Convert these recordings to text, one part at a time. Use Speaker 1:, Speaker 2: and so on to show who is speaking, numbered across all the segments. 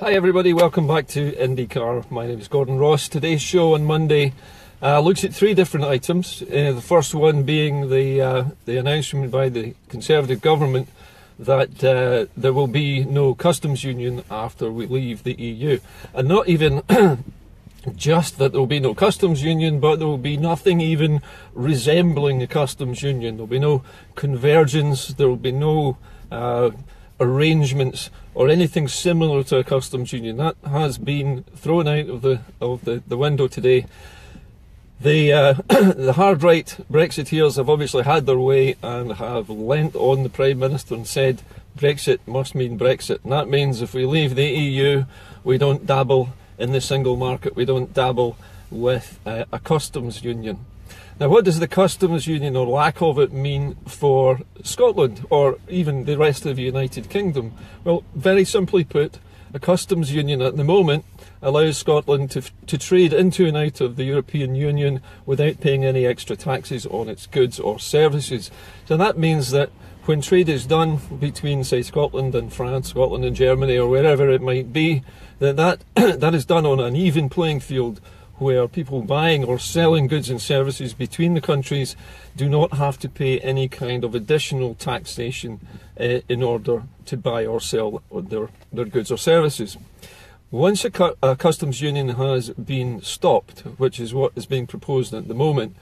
Speaker 1: Hi everybody, welcome back to Indycar. My name is Gordon Ross. Today's show on Monday looks at three different items. The first one being the announcement by the Conservative government that there will be no customs union after we leave the EU. And not even just that there will be no customs union, but there will be nothing even resembling a customs union. There will be no convergence, there will be no arrangements or anything similar to a customs union. That has been thrown out of the window today. The hard right Brexiteers have obviously had their way and have leant on the Prime Minister and said Brexit must mean Brexit, and that means if we leave the EU we don't dabble in the single market, we don't dabble with a customs union. Now, what does the customs union or lack of it mean for Scotland or even the rest of the United Kingdom? Well, very simply put, a customs union at the moment allows Scotland to trade into and out of the European Union without paying any extra taxes on its goods or services. So that means that when trade is done between, say, Scotland and France, Scotland and Germany, or wherever it might be, that is done on an even playing field, where people buying or selling goods and services between the countries do not have to pay any kind of additional taxation in order to buy or sell their goods or services. Once a customs union has been stopped, which is what is being proposed at the moment,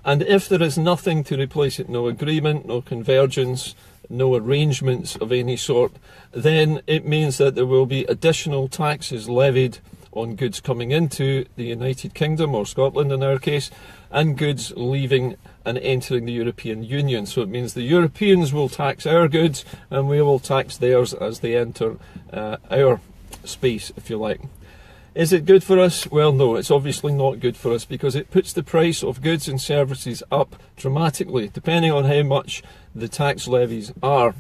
Speaker 1: and if there is nothing to replace it, no agreement, no convergence, no arrangements of any sort, then it means that there will be additional taxes levied on goods coming into the United Kingdom, or Scotland in our case, and goods leaving and entering the European Union. So it means the Europeans will tax our goods and we will tax theirs as they enter our space, if you like. Is it good for us? Well, no, it's obviously not good for us, because it puts the price of goods and services up dramatically, depending on how much the tax levies are.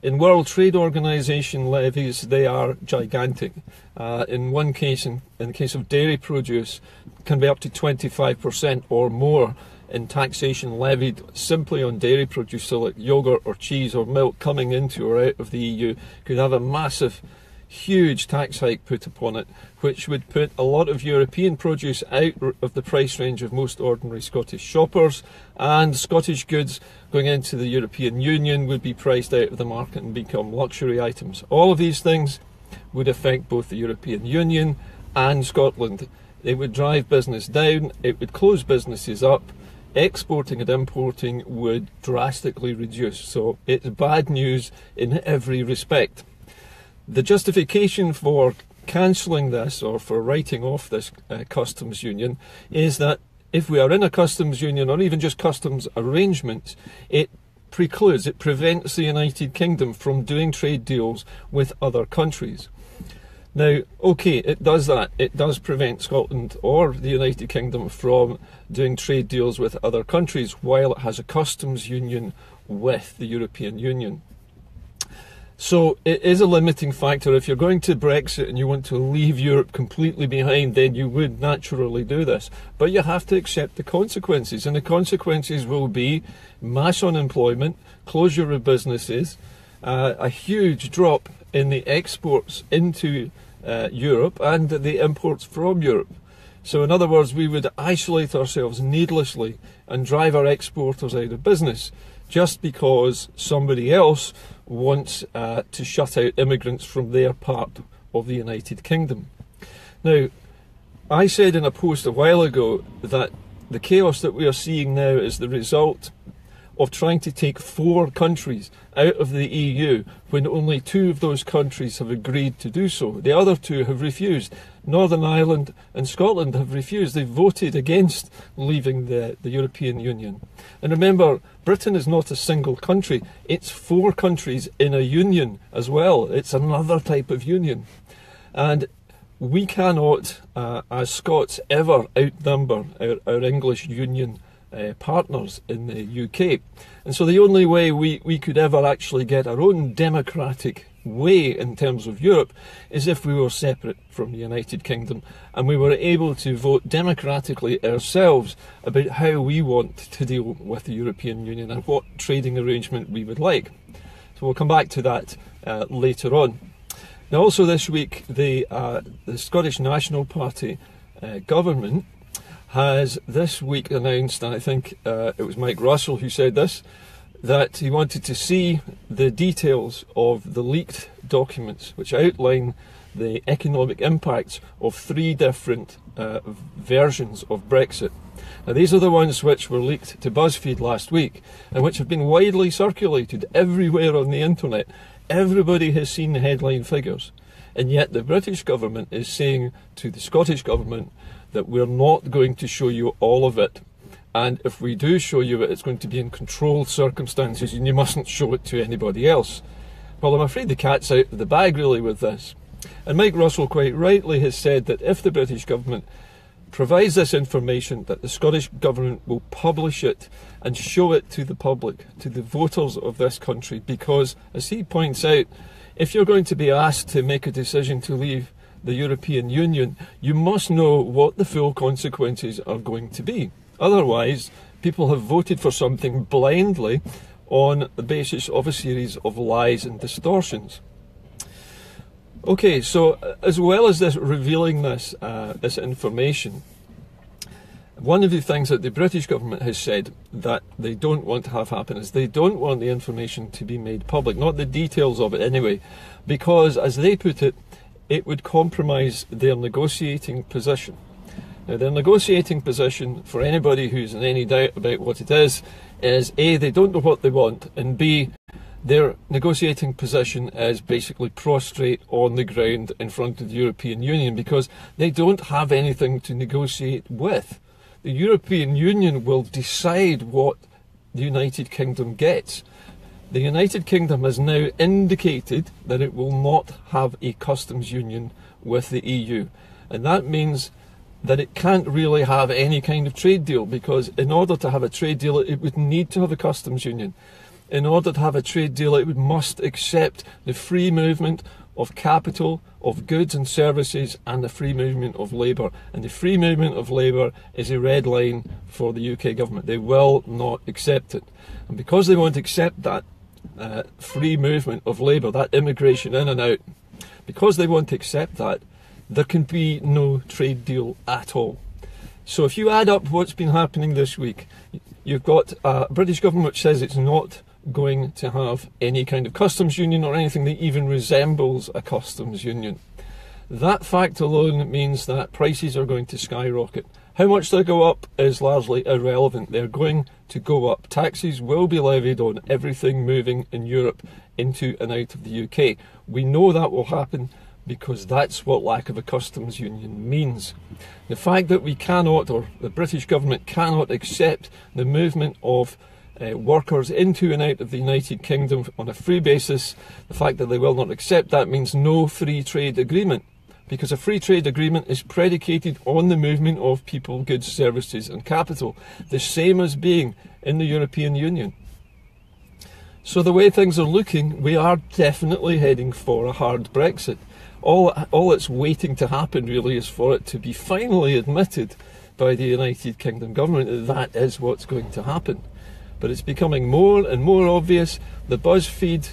Speaker 1: In World Trade Organization levies, they are gigantic. In one case, in the case of dairy produce, can be up to 25% or more in taxation levied simply on dairy produce. So like yogurt or cheese or milk coming into or out of the EU could have a massive, huge tax hike put upon it, which would put a lot of European produce out of the price range of most ordinary Scottish shoppers, and Scottish goods going into the European Union would be priced out of the market and become luxury items. All of these things would affect both the European Union and Scotland. It would drive business down, it would close businesses up, exporting and importing would drastically reduce. So it's bad news in every respect. The justification for cancelling this, or for writing off this customs union, is that if we are in a customs union, or even just customs arrangements, it prevents the United Kingdom from doing trade deals with other countries. Now, okay, it does that. It does prevent Scotland or the United Kingdom from doing trade deals with other countries while it has a customs union with the European Union. So it is a limiting factor. If you're going to Brexit and you want to leave Europe completely behind, then you would naturally do this. But you have to accept the consequences, and the consequences will be mass unemployment, closure of businesses, a huge drop in the exports into Europe and the imports from Europe. So in other words, we would isolate ourselves needlessly and drive our exporters out of business, just because somebody else wants to shut out immigrants from their part of the United Kingdom. Now, I said in a post a while ago that the chaos that we are seeing now is the result of trying to take 4 countries out of the EU when only 2 of those countries have agreed to do so. The other 2 have refused. Northern Ireland and Scotland have refused. They've voted against leaving the European Union. And remember, Britain is not a single country. It's 4 countries in a union as well. It's another type of union. And we cannot, as Scots, ever outnumber our English union partners in the UK. And so the only way we could ever actually get our own democratic way in terms of Europe is if we were separate from the United Kingdom and we were able to vote democratically ourselves about how we want to deal with the European Union and what trading arrangement we would like. So we'll come back to that later on. Now, also this week, the Scottish National Party government has this week announced, and I think it was Mike Russell who said this, that he wanted to see the details of the leaked documents which outline the economic impacts of 3 different versions of Brexit. Now, these are the ones which were leaked to BuzzFeed last week and which have been widely circulated everywhere on the internet. Everybody has seen the headline figures, and yet the British government is saying to the Scottish government that we're not going to show you all of it, and if we do show you it, it's going to be in controlled circumstances and you mustn't show it to anybody else. Well, I'm afraid the cat's out of the bag really with this. And Mike Russell quite rightly has said that if the British government provides this information, that the Scottish government will publish it and show it to the public, to the voters of this country, because, as he points out, if you're going to be asked to make a decision to leave the European Union, you must know what the full consequences are going to be. Otherwise, people have voted for something blindly on the basis of a series of lies and distortions. Okay, so as well as this revealing this information, one of the things that the British government has said that they don't want to have happen is they don't want the information to be made public, not the details of it anyway, because, as they put it, it would compromise their negotiating position. Now, their negotiating position, for anybody who's in any doubt about what it is A, they don't know what they want, and B, their negotiating position is basically prostrate on the ground in front of the European Union because they don't have anything to negotiate with. The European Union will decide what the United Kingdom gets. The United Kingdom has now indicated that it will not have a customs union with the EU, and that means that it can't really have any kind of trade deal, because in order to have a trade deal it would need to have a customs union. In order to have a trade deal it must accept the free movement of capital, of goods and services, and the free movement of labour. And the free movement of labour is a red line for the UK government. They will not accept it. And because they won't accept that free movement of labour, that immigration in and out, because they won't accept that, there can be no trade deal at all. So if you add up what's been happening this week, you've got a British government which says it's not going to have any kind of customs union or anything that even resembles a customs union. That fact alone means that prices are going to skyrocket. How much they go up is largely irrelevant. They're going to go up. Taxes will be levied on everything moving in Europe into and out of the UK. We know that will happen because that's what lack of a customs union means. The fact that we cannot, or the British government cannot accept the movement of workers into and out of the United Kingdom on a free basis, the fact that they will not accept that means no free trade agreement, because a free trade agreement is predicated on the movement of people, goods, services and capital, the same as being in the European Union. So the way things are looking, we are definitely heading for a hard Brexit. All that's waiting to happen really is for it to be finally admitted by the United Kingdom government that is what's going to happen. But it's becoming more and more obvious. The BuzzFeed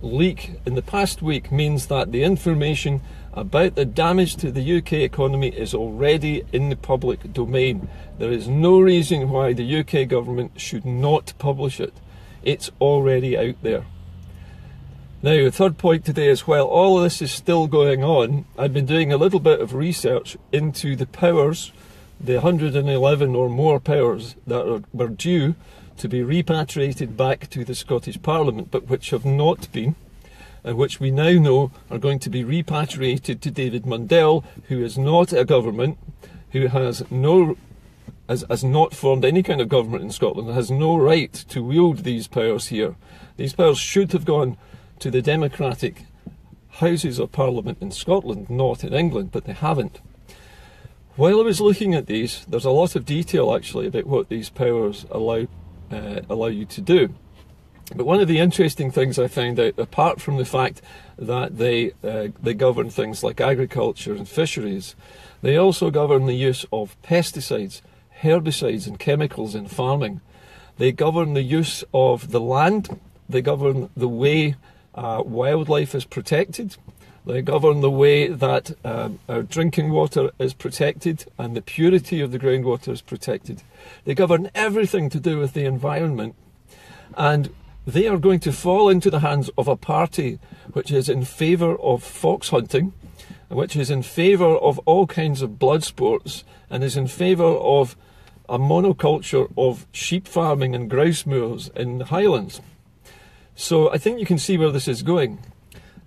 Speaker 1: leak in the past week means that the information about the damage to the UK economy is already in the public domain. There is no reason why the UK government should not publish it. It's already out there. Now, the third point today is, while all of this is still going on, I've been doing a little bit of research into the powers, the 111 or more powers that were due to be repatriated back to the Scottish Parliament, but which have not been, and which we now know are going to be repatriated to David Mundell, who is not a government, who has not formed any kind of government in Scotland, has no right to wield these powers here. These powers should have gone to the democratic houses of Parliament in Scotland, not in England, but they haven't. While I was looking at these, there's a lot of detail actually about what these powers allow you to do. But one of the interesting things I found out, apart from the fact that they govern things like agriculture and fisheries, they also govern the use of pesticides, herbicides and chemicals in farming. They govern the use of the land, they govern the way wildlife is protected, They govern the way that our drinking water is protected and the purity of the groundwater is protected. They govern everything to do with the environment. And they are going to fall into the hands of a party which is in favour of fox hunting, which is in favour of all kinds of blood sports, and is in favour of a monoculture of sheep farming and grouse moors in the Highlands. So I think you can see where this is going.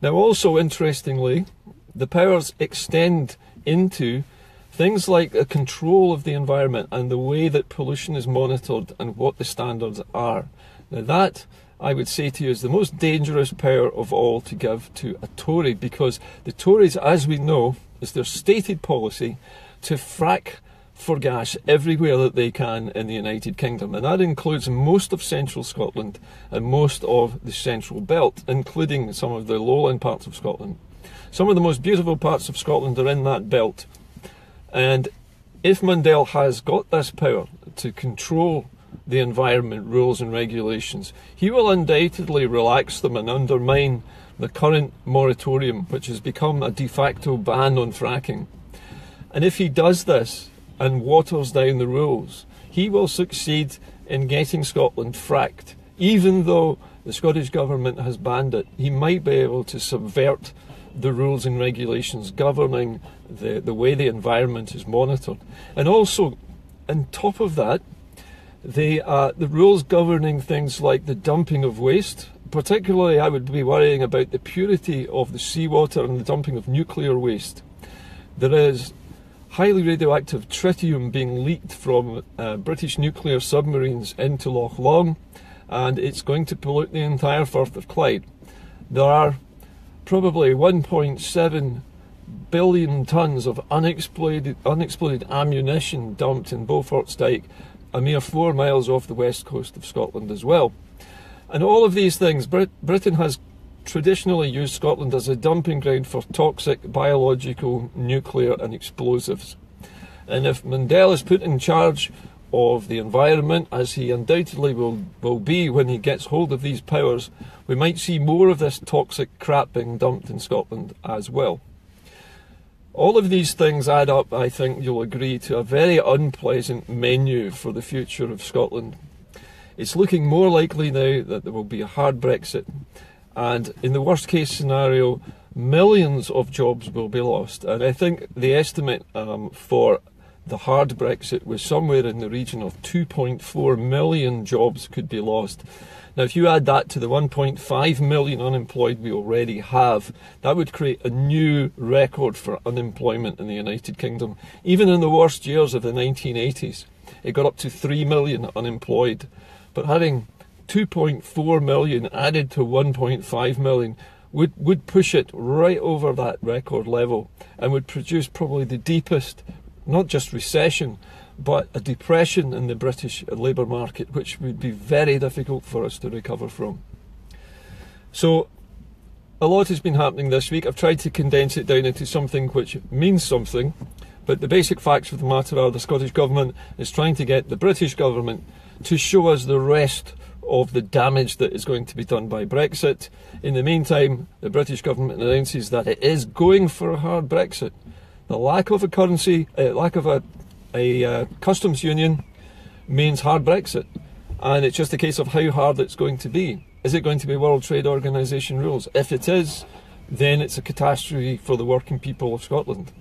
Speaker 1: Now, also interestingly, the powers extend into things like the control of the environment and the way that pollution is monitored and what the standards are. Now that, I would say to you, is the most dangerous power of all to give to a Tory, because the Tories, as we know, is their stated policy to frack for gas everywhere that they can in the United Kingdom, and that includes most of central Scotland and most of the central belt, including some of the lowland parts of Scotland. Some of the most beautiful parts of Scotland are in that belt, and if Mundell has got this power to control the environment rules and regulations, he will undoubtedly relax them and undermine the current moratorium, which has become a de facto ban on fracking. And if he does this and waters down the rules, he will succeed in getting Scotland fracked. Even though the Scottish Government has banned it, he might be able to subvert the rules and regulations governing the way the environment is monitored. And also, on top of that, the rules governing things like the dumping of waste. Particularly, I would be worrying about the purity of the seawater and the dumping of nuclear waste. There is highly radioactive tritium being leaked from British nuclear submarines into Loch Long, and it's going to pollute the entire Firth of Clyde. There are probably 1.7 billion tonnes of unexploded ammunition dumped in Beaufort's Dyke, a mere 4 miles off the west coast of Scotland as well. And all of these things, Britain has traditionally used Scotland as a dumping ground for toxic, biological, nuclear and explosives. And if Mundell is put in charge of the environment, as he undoubtedly will be when he gets hold of these powers, we might see more of this toxic crap being dumped in Scotland as well. All of these things add up, I think you'll agree, to a very unpleasant menu for the future of Scotland. It's looking more likely now that there will be a hard Brexit, and in the worst case scenario, millions of jobs will be lost. And I think the estimate for the hard Brexit was somewhere in the region of 2.4 million jobs could be lost. Now, if you add that to the 1.5 million unemployed we already have, that would create a new record for unemployment in the United Kingdom. Even in the worst years of the 1980s, it got up to 3 million unemployed. But having 2.4 million added to 1.5 million would push it right over that record level and would produce probably the deepest, not just recession, but a depression in the British labour market, which would be very difficult for us to recover from. So a lot has been happening this week. I've tried to condense it down into something which means something, but the basic facts of the matter are the Scottish Government is trying to get the British Government to show us the rest of the damage that is going to be done by Brexit. In the meantime, the British Government announces that it is going for a hard Brexit. The lack of a currency, lack of a customs union means hard Brexit, and it's just a case of how hard it's going to be. Is it going to be World Trade Organization rules? If it is, then it's a catastrophe for the working people of Scotland.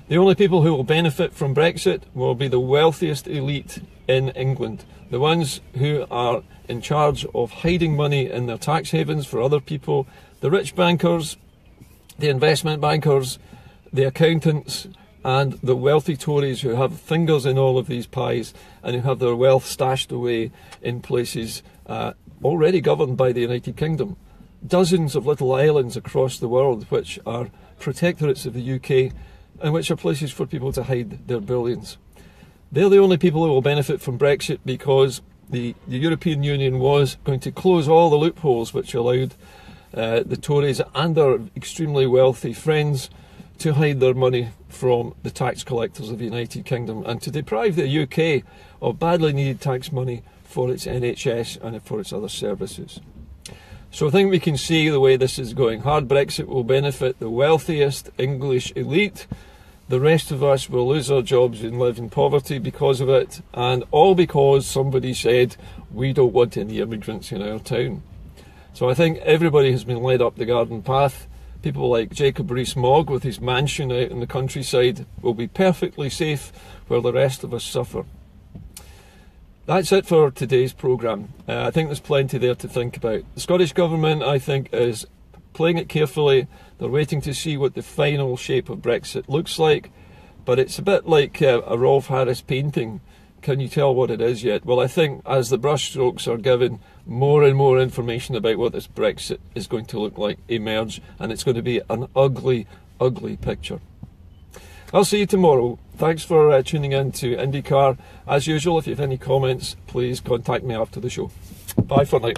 Speaker 1: The only people who will benefit from Brexit will be the wealthiest elite in England, the ones who are in charge of hiding money in their tax havens for other people, the rich bankers, the investment bankers, the accountants, and the wealthy Tories who have fingers in all of these pies and who have their wealth stashed away in places already governed by the United Kingdom. Dozens of little islands across the world which are protectorates of the UK and which are places for people to hide their billions. They're the only people who will benefit from Brexit because the European Union was going to close all the loopholes which allowed the Tories and their extremely wealthy friends to hide their money from the tax collectors of the United Kingdom and to deprive the UK of badly needed tax money for its NHS and for its other services. So I think we can see the way this is going. Hard Brexit will benefit the wealthiest English elite. The rest of us will lose our jobs and live in poverty because of it, and all because somebody said we don't want any immigrants in our town. So I think everybody has been led up the garden path. People like Jacob Rees-Mogg with his mansion out in the countryside will be perfectly safe while the rest of us suffer. That's it for today's programme. I think there's plenty there to think about. The Scottish Government, I think, is playing it carefully. They're waiting to see what the final shape of Brexit looks like, but it's a bit like a Rolf Harris painting. Can you tell what it is yet? Well, I think as the brushstrokes are given, more and more information about what this Brexit is going to look like emerge, and it's going to be an ugly, ugly picture. I'll see you tomorrow. Thanks for tuning in to Indycar. As usual, if you have any comments, please contact me after the show. Bye for now.